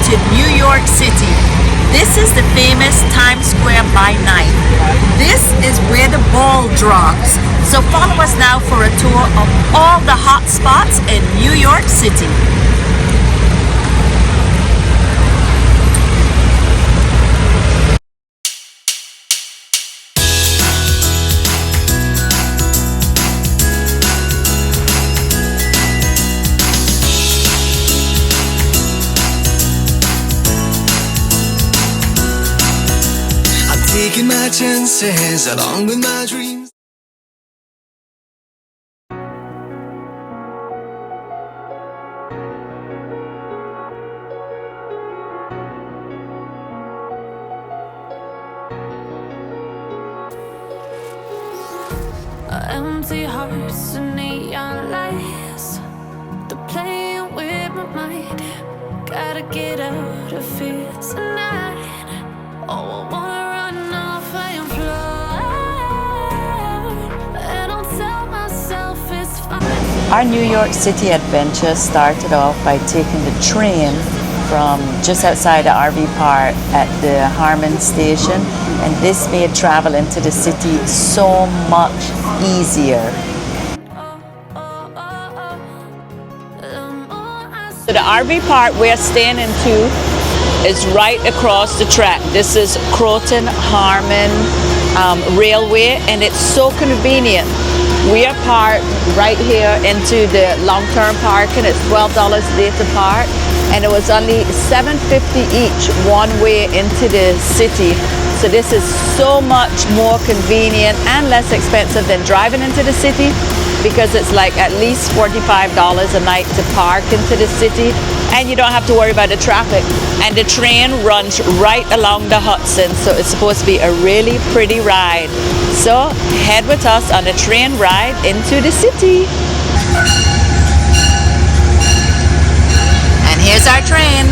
to New York City. This is the famous Times Square by night. This is where the ball drops. So follow us now for a tour of all the hot spots in New York City. Taking my chances along with my dreams. Empty hearts and neon lights, they're playing with my mind. Gotta get out of here tonight. Oh, I wanna run off and fly, and I'll tell myself it's fine. Our New York City adventure started off by taking the train from just outside the RV park at the Harmon station, and this made travel into the city so much easier. So the RV park we're staying into is right across the track. This is Croton Harmon Railway, and it's so convenient. We are parked right here into the long-term parking. It's $12 a day to park, and it was only $7.50 each one way into the city. So this is so much more convenient and less expensive than driving into the city, because it's like at least $45 a night to park into the city, and you don't have to worry about the traffic. And the train runs right along the Hudson, so it's supposed to be a really pretty ride. So head with us on a train ride into the city. And here's our train,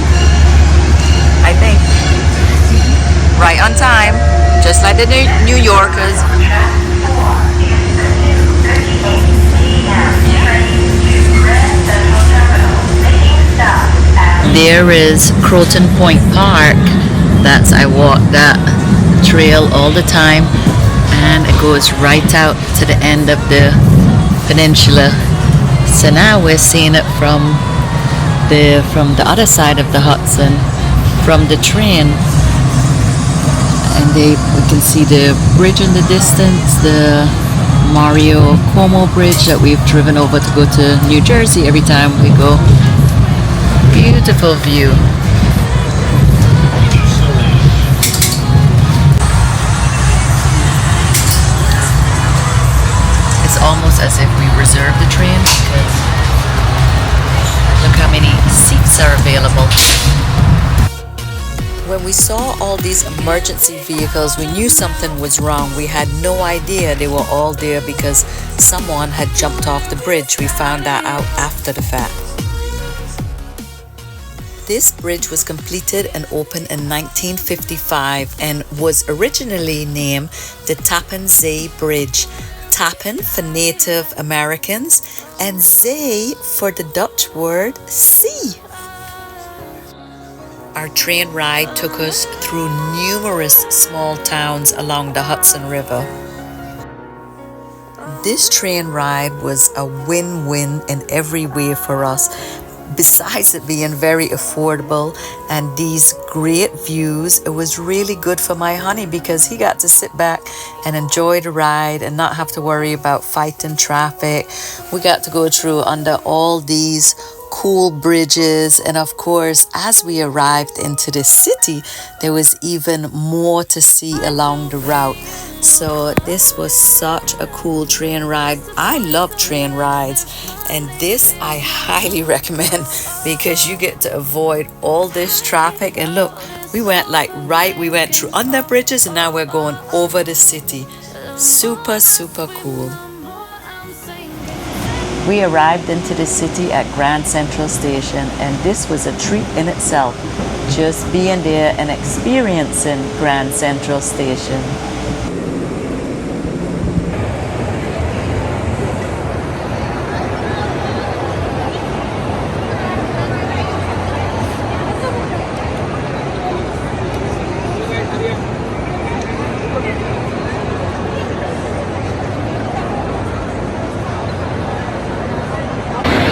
I think. Right on time, just like the New Yorkers. There is Croton Point Park. I walk that trail all the time, and it goes right out to the end of the peninsula. So now we're seeing it from the other side of the Hudson, from the train. And we can see the bridge in the distance, the Mario Cuomo bridge that we've driven over to go to New Jersey every time we go. Beautiful view. It's almost as if we reserved the train, because look how many seats are available. When we saw all these emergency vehicles, we knew something was wrong. We had no idea they were all there because someone had jumped off the bridge. We found that out after the fact. This bridge was completed and opened in 1955 and was originally named the Tappan Zee Bridge. Tappan for Native Americans and Zee for the Dutch word sea. Our train ride took us through numerous small towns along the Hudson River. This train ride was a win-win in every way for us. Besides it being very affordable and these great views, it was really good for my honey because he got to sit back and enjoy the ride and not have to worry about fighting traffic. We got to go through under all these cool bridges, and of course, as we arrived into the city, there was even more to see along the route. So this was such a cool train ride. I love train rides, and this I highly recommend because you get to avoid all this traffic. And look, we went we went through under bridges, and now we're going over the city. Super cool. We arrived into the city at Grand Central Station, and this was a treat in itself, just being there and experiencing Grand Central Station.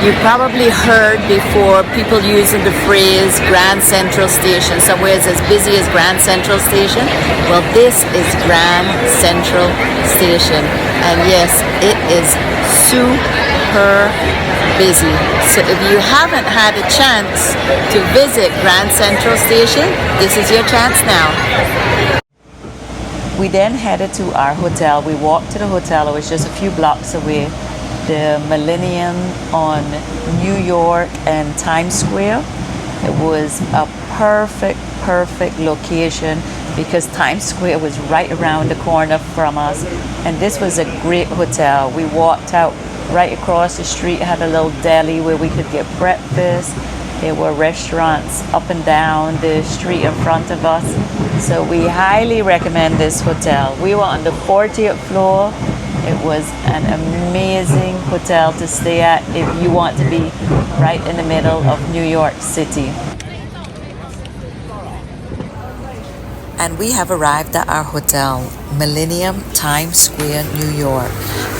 You've probably heard before people using the phrase Grand Central Station. Somewhere it's as busy as Grand Central Station. Well, this is Grand Central Station. And yes, it is super busy. So if you haven't had a chance to visit Grand Central Station, this is your chance now. We then headed to our hotel. We walked to the hotel. It was just a few blocks away. The Millennium on New York and Times Square. It was a perfect location because Times Square was right around the corner from us, and this was a great hotel. We walked out right across the street, had a little deli where we could get breakfast. There were restaurants up and down the street in front of us, so we highly recommend this hotel. We were on the 40th floor. It was an amazing hotel to stay at if you want to be right in the middle of New York City. And we have arrived at our hotel, Millennium, Times Square, New York.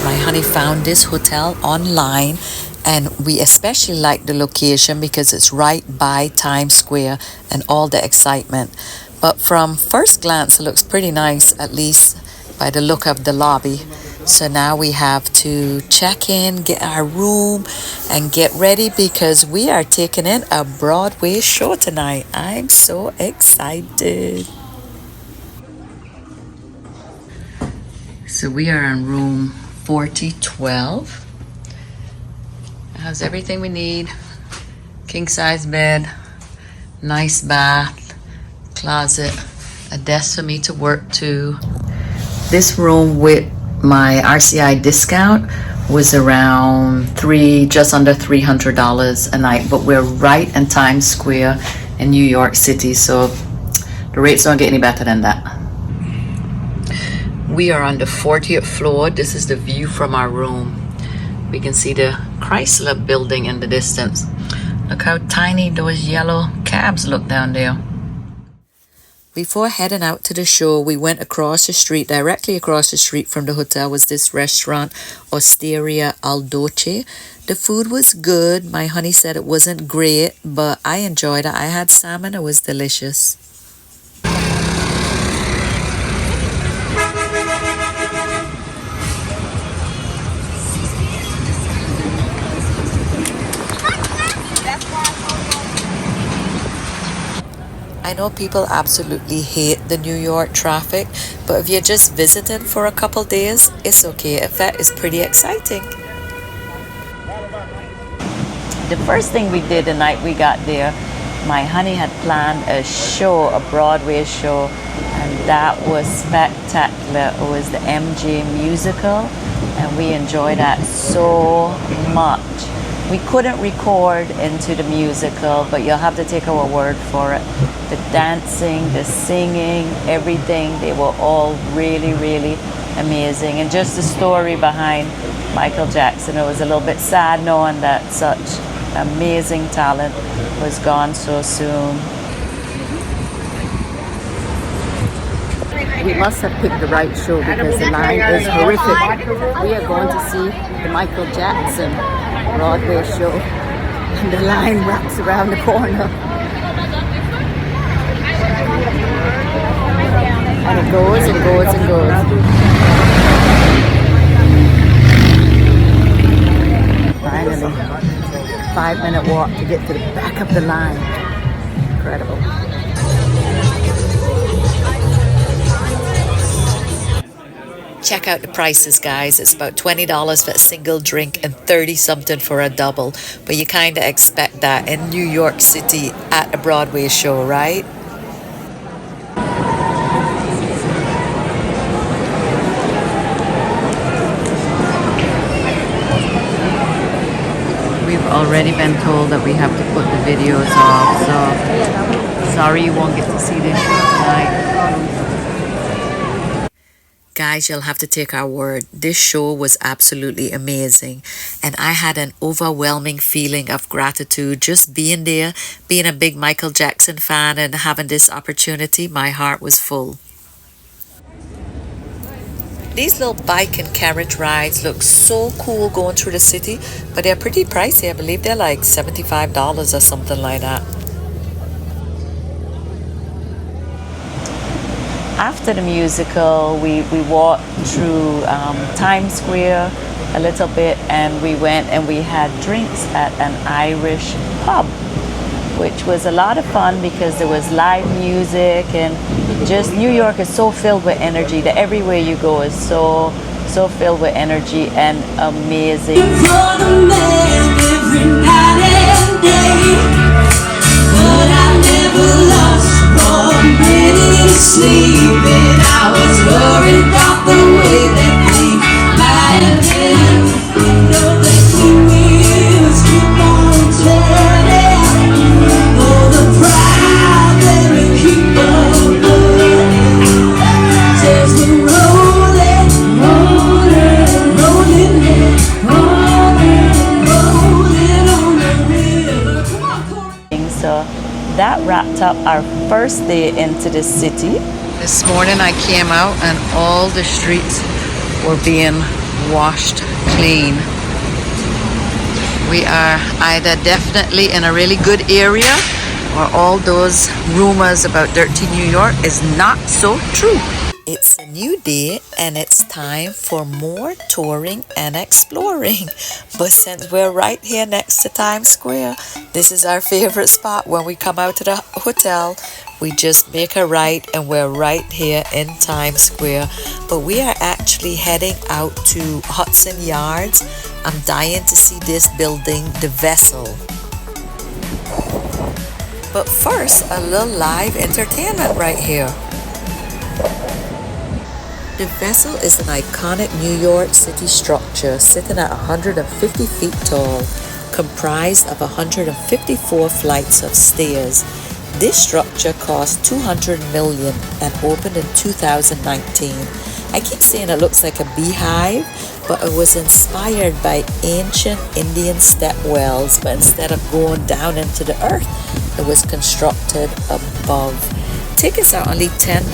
My honey found this hotel online, and we especially like the location because it's right by Times Square and all the excitement. But from first glance, it looks pretty nice, at least by the look of the lobby. So now we have to check in, get our room, and get ready because we are taking in a Broadway show tonight. I'm so excited. So we are in room 4012. It has everything we need. King size bed, nice bath, closet, a desk for me to work to. This room with my RCI discount was around just under $300 a night, but we're right in Times Square in New York City, so the rates don't get any better than that. We are on the 40th floor. This is the view from our room. We can see the Chrysler building in the distance. Look how tiny those yellow cabs look down there. Before heading out to the show, we went across the street. Directly across the street from the hotel was this restaurant, Osteria Al Dolce. The food was good. My honey said it wasn't great, but I enjoyed it. I had salmon. It was delicious. I know people absolutely hate the New York traffic, but if you're just visiting for a couple days, it's okay. In fact, it's pretty exciting. The first thing we did the night we got there, my honey had planned a show, a Broadway show, and that was spectacular. It was the MJ musical, and we enjoyed that so much. We couldn't record into the musical, but you'll have to take our word for it. The dancing, the singing, everything, they were all really amazing. And just the story behind Michael Jackson, it was a little bit sad knowing that such amazing talent was gone so soon. We must have picked the right show because the line is horrific. We are going to see the Michael Jackson Broadway show, and the line wraps around the corner. And it goes and goes and goes. Finally, 5-minute walk to get to the back of the line. Incredible. Check out the prices, guys. It's about $20 for a single drink and 30 something for a double. But you kind of expect that in New York City at a Broadway show, right? We've already been told that we have to put the videos off, so sorry you won't get to see this show tonight. Guys, you'll have to take our word. This show was absolutely amazing. And I had an overwhelming feeling of gratitude just being there, being a big Michael Jackson fan and having this opportunity. My heart was full. These little bike and carriage rides look so cool going through the city, but they're pretty pricey. I believe they're like $75 or something like that. After the musical, we walked through Times Square a little bit, and we went and we had drinks at an Irish pub, which was a lot of fun because there was live music, and just New York is so filled with energy that everywhere you go is so filled with energy and amazing. Sleeping, I was worried about the way that we might end. Know that the wheels keep on turning. Oh, the proud that keep on burning. Says we're rolling, rolling, rolling, rolling on the river. Come on, Corey. So that wrapped up our first day into the city. This morning I came out and all the streets were being washed clean. We are either definitely in a really good area, or all those rumors about dirty New York is not so true. It's a new day and it's time for more touring and exploring. But since we're right here next to Times Square, this is our favorite spot. When we come out to the hotel, we just make a right and we're right here in Times Square. But we are actually heading out to Hudson Yards. I'm dying to see this building, the Vessel. But first, a little live entertainment right here. The Vessel is an iconic New York City structure sitting at 150 feet tall, comprised of 154 flights of stairs. This structure cost $200 million and opened in 2019. I keep saying it looks like a beehive, but it was inspired by ancient Indian step wells, but instead of going down into the earth, it was constructed above. Tickets are only $10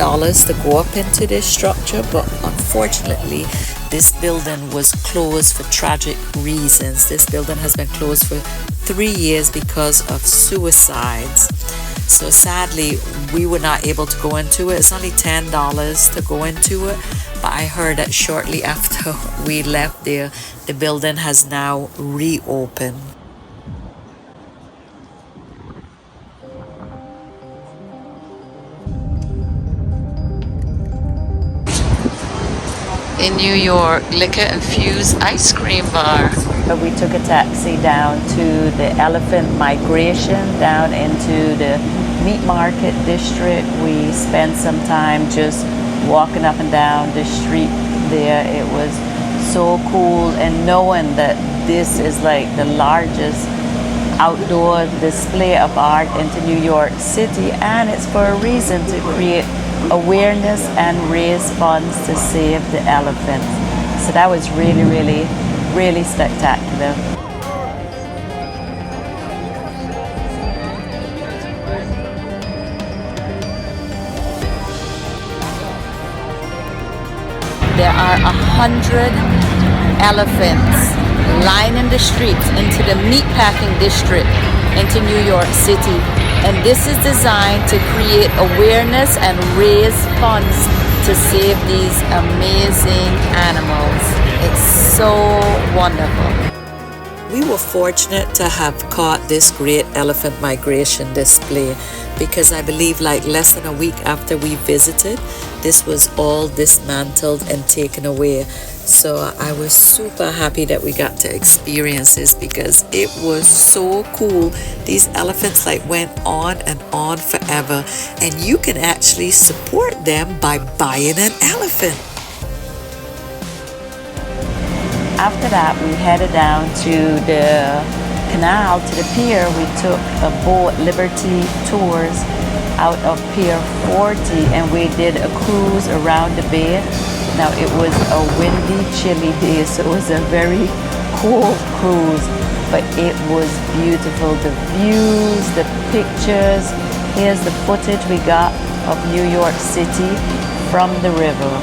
to go up into this structure, but unfortunately, this building was closed for tragic reasons. This building has been closed for 3 years because of suicides. So sadly, we were not able to go into it. It's only $10 to go into it, but I heard that shortly after we left there, the building has now reopened. In New York, liquor-infused ice cream bar. We took a taxi down to the elephant migration, down into the meat market district. We spent some time just walking up and down the street there. It was so cool, and knowing that this is like the largest outdoor display of art into New York City, and it's for a reason, to create awareness and raise funds to save the elephants. So that was really, really, really spectacular. There are 100 elephants lining the streets into the Meatpacking District into New York City. And this is designed to create awareness and raise funds to save these amazing animals. It's so wonderful. We were fortunate to have caught this great elephant migration display, because I believe like less than a week after we visited, this was all dismantled and taken away. So I was super happy that we got to experience this, because it was so cool. These elephants like went on and on forever, and you can actually support them by buying an elephant. After that, we headed down to the canal, to the pier. We took a boat, Liberty Tours, out of Pier 40, and we did a cruise around the bay. Now it was a windy, chilly day, so it was a very cool cruise, but it was beautiful. The views, the pictures. Here's the footage we got of New York City from the river.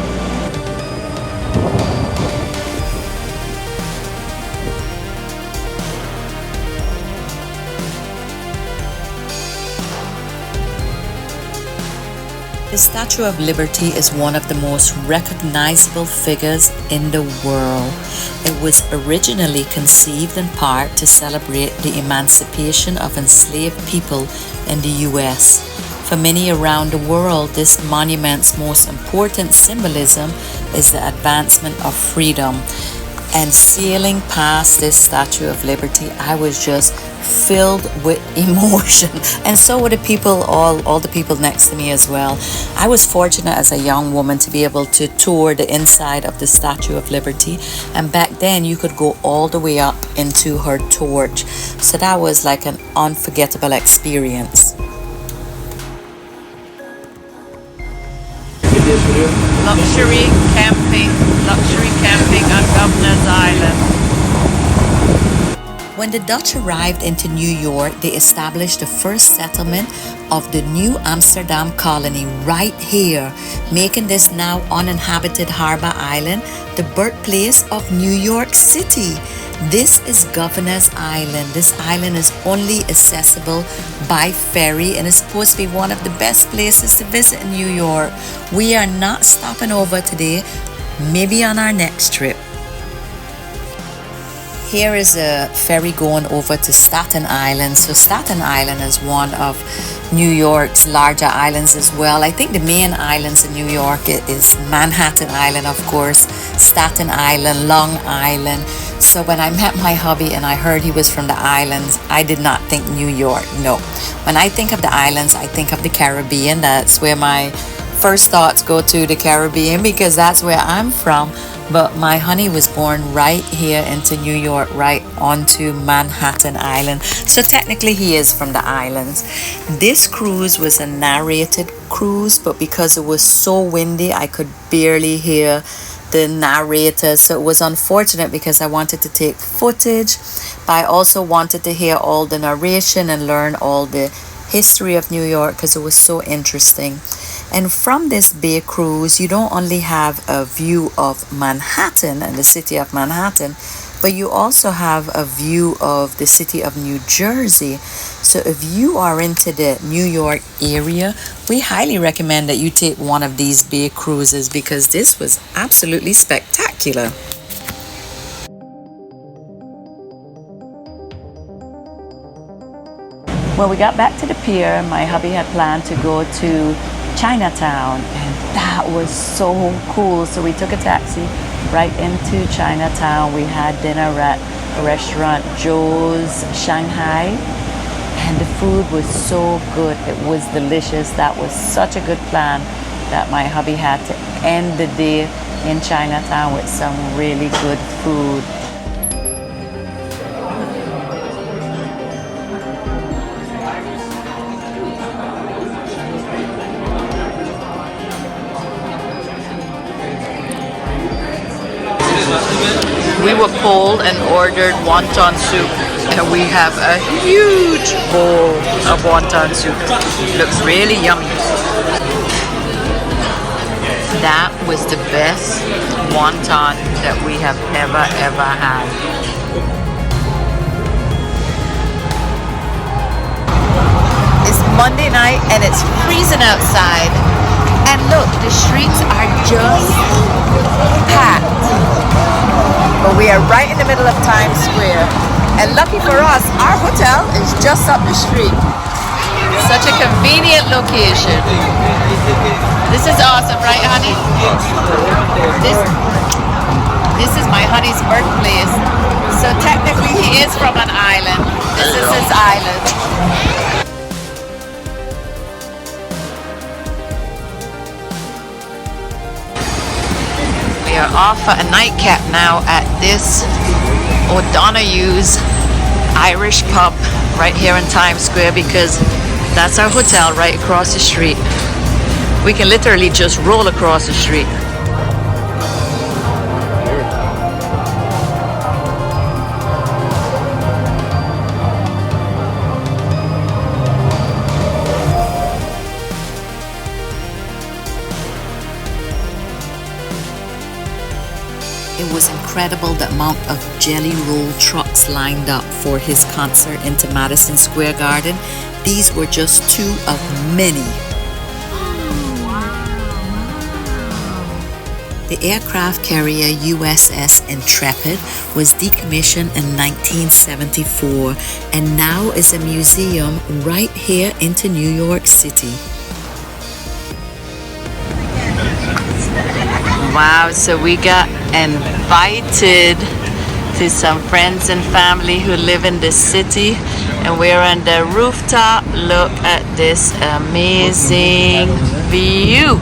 The Statue of Liberty is one of the most recognizable figures in the world. It was originally conceived in part to celebrate the emancipation of enslaved people in the US. For many around the world, this monument's most important symbolism is the advancement of freedom. And sailing past this Statue of Liberty, I was just filled with emotion, and so were the people, all the people next to me as well. I was fortunate as a young woman to be able to tour the inside of the Statue of Liberty, and back then you could go all the way up into her torch, so that was like an unforgettable experience. Luxury camping on Governor's Island. When the Dutch arrived into New York, they established the first settlement of the New Amsterdam colony right here, making this now uninhabited harbor island the birthplace of New York City. This is Governor's Island. This island is only accessible by ferry and is supposed to be one of the best places to visit in New York. We are not stopping over today, maybe on our next trip. Here is a ferry going over to Staten Island. So Staten Island is one of New York's larger islands as well. I think the main islands in New York is Manhattan Island, of course, Staten Island, Long Island. So when I met my hubby and I heard he was from the islands, I did not think New York, no. When I think of the islands, I think of the Caribbean. That's where my first thoughts go to, the Caribbean, because that's where I'm from. But my honey was born right here into New York, right onto Manhattan Island. So technically he is from the islands. This cruise was a narrated cruise, but because it was so windy, I could barely hear the narrator. So it was unfortunate because I wanted to take footage, but I also wanted to hear all the narration and learn all the history of New York because it was so interesting. And from this bay cruise, you don't only have a view of Manhattan and the city of Manhattan, but you also have a view of the city of New Jersey. So if you are into the New York area, we highly recommend that you take one of these bay cruises because this was absolutely spectacular. When we got back to the pier, my hubby had planned to go to Chinatown, and that was so cool. So we took a taxi right into Chinatown. We had dinner at a restaurant, Joe's Shanghai, and the food was so good. It was delicious. That was such a good plan that my hubby had to end the day in Chinatown with some really good food. We were polled and ordered wonton soup, and we have a huge bowl of wonton soup. Looks really yummy. That was the best wonton that we have ever had. It's Monday night and it's freezing outside. And look, the streets are just packed. But we are right in the middle of Times Square. And lucky for us, our hotel is just up the street. Such a convenient location. This is awesome, right, honey? This is my honey's birthplace. So technically he is from an island. This is his island. We are off for a nightcap now at this O'Donoghue's Irish pub right here in Times Square because that's our hotel right across the street. We can literally just roll across the street. It was incredible the amount of jelly roll trucks lined up for his concert into Madison Square Garden. These were just two of many. The aircraft carrier USS Intrepid was decommissioned in 1974 and now is a museum right here into New York City. Wow, so we got invited to some friends and family who live in the city, and we're on the rooftop. Look at this amazing view.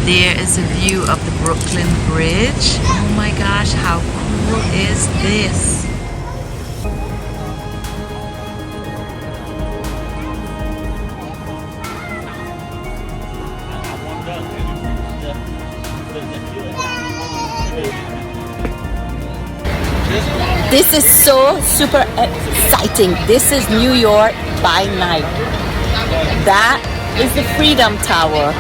There is a view of the Brooklyn Bridge. Oh my gosh, how cool is this? This is so super exciting. This is New York by night. That is the Freedom Tower.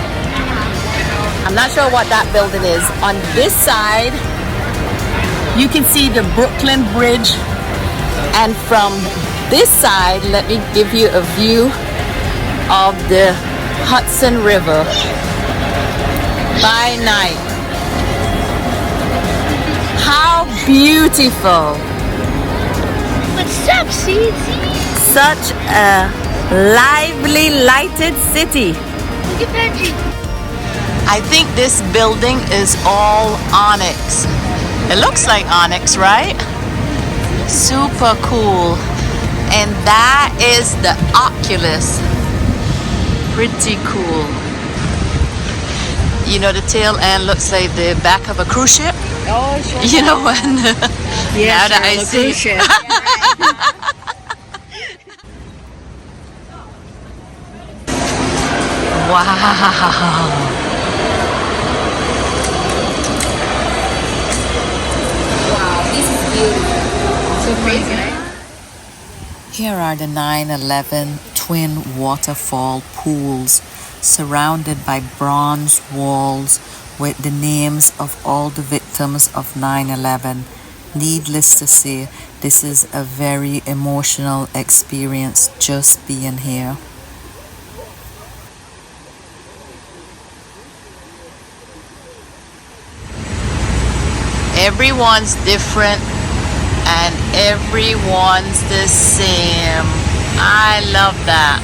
I'm not sure what that building is. On this side, you can see the Brooklyn Bridge. And from this side, let me give you a view of the Hudson River by night. How beautiful! Such a lively, lighted city. I think this building is all onyx. It looks like onyx, right? Super cool. And that is the Oculus. Pretty cool. You know, the tail end looks like the back of a cruise ship. Oh, sure. You know when? Yeah, now that I see. Wow. Here are the 9/11 twin waterfall pools surrounded by bronze walls with the names of all the victims of 9/11. Needless to say, this is a very emotional experience just being here. Everyone's different and everyone's the same. I love that.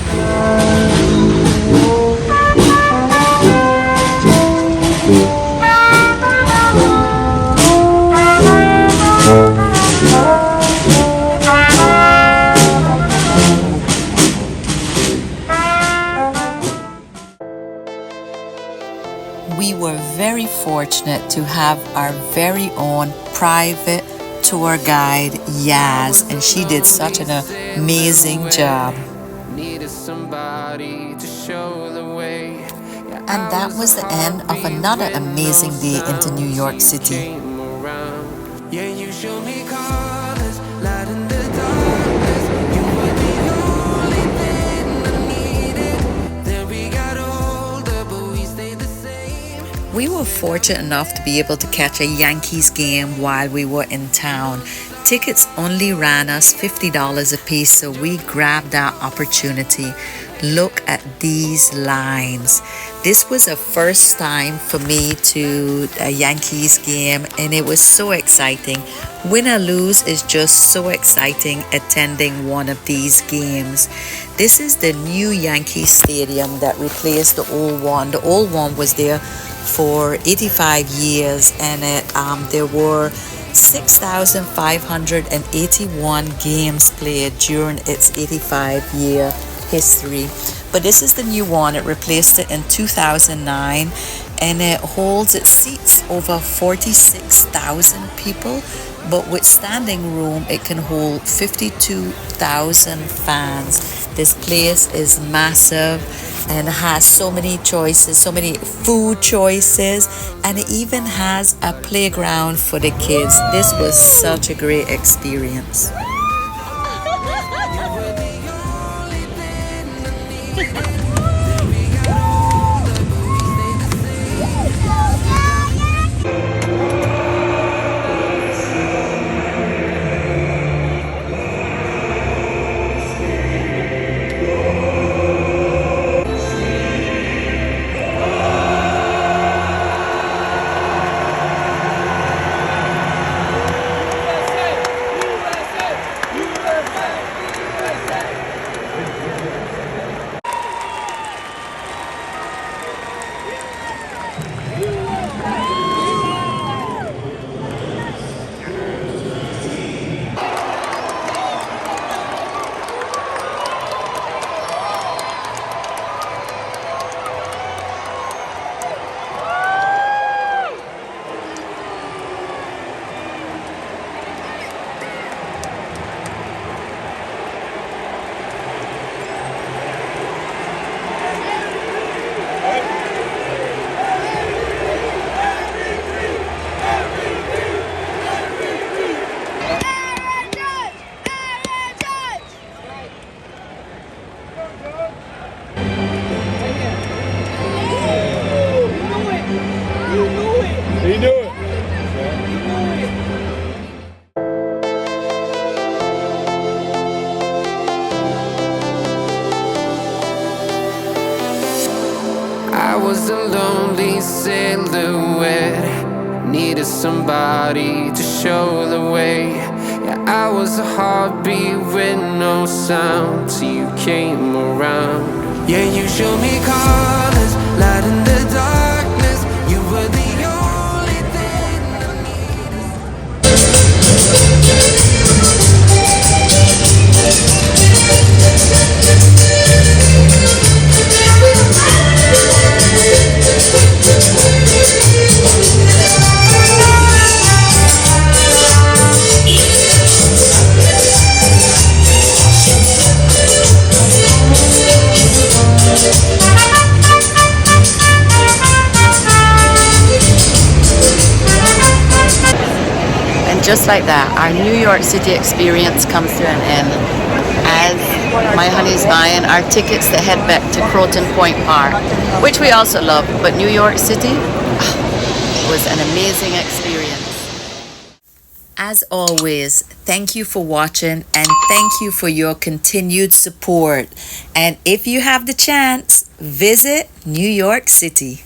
We were very fortunate to have our very own private tour guide, Yaz, and she did such an amazing job. And that was the end of another amazing day into New York City. We were fortunate enough to be able to catch a Yankees game while we were in town. Tickets only ran us $50 a piece, so we grabbed that opportunity. Look at these lines. This was a first time for me to a Yankees game, and it was so exciting. Win or lose is just so exciting attending one of these games. This is the new Yankee Stadium that replaced the old one. The old one was there for 85 years, and there were 6,581 games played during its 85-year history. But this is the new one. It replaced it in 2009, and it seats over 46,000 people, but with standing room it can hold 52,000 fans. This place is massive and has so many choices, so many food choices, and it even has a playground for the kids. This was such a great experience. was a lonely silhouette, needed somebody to show the way. Yeah, I was a heartbeat with no sound till you came around. Yeah, you showed me colors, light in the darkness. You were the only thing I needed. And just like that, our New York City experience comes to an end as my honey's buying our tickets to head back to Croton Point Park, which we also love. But New York City was an amazing experience. As always, thank you for watching and thank you for your continued support. And if you have the chance, visit New York City.